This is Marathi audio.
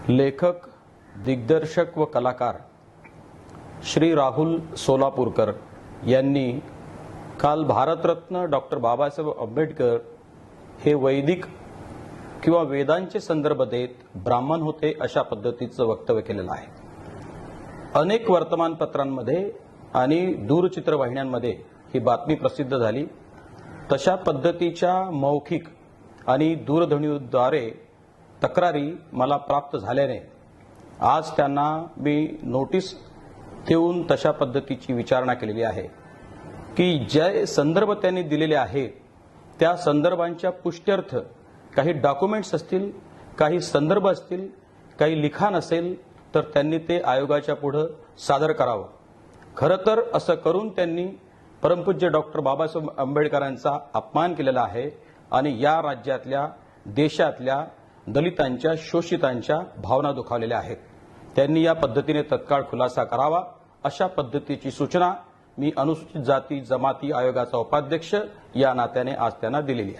लेखक, दिग्दर्शक व कलाकार श्री राहुल सोलापूरकर यांनी काल भारतरत्न डॉक्टर बाबासाहेब आंबेडकर हे वैदिक किंवा वेदांचे संदर्भ देत ब्राह्मण होते अशा पद्धतीचं वक्तव्य केलेलं आहे। अनेक वर्तमानपत्रांमध्ये आणि दूरचित्रवाहिन्यांमध्ये ही बातमी प्रसिद्ध झाली। तशा पद्धतीच्या मौखिक आणि दूरध्वनीद्वारे तक्रारी मला प्राप्त झाल्याने आज त्यांना मी नोटीस देऊन तशा पद्धतीची विचारणा केलेली आहे की जे संदर्भ त्यांनी दिलेले आहेत त्या संदर्भांच्या पुष्ट्यर्थ काही डॉक्युमेंट्स असतील, काही संदर्भ असतील, काही लिखाण असेल तर त्यांनी ते आयोगाच्या पुढे सादर करावं। खरं तर असं करून त्यांनी परमपूज्य डॉक्टर बाबासाहेब आंबेडकरांचा अपमान केलेला आहे आणि या राज्यातल्या, देशातल्या दलितांच्या, शोषितांच्या भावना दुखावलेल्या आहेत। त्यांनी या पद्धतीने तत्काळ खुलासा करावा अशा पद्धतीची सूचना मी अनुसूचित जाती जमाती आयोगाचा उपाध्यक्ष या नात्याने आज त्यांना दिलेली आहे।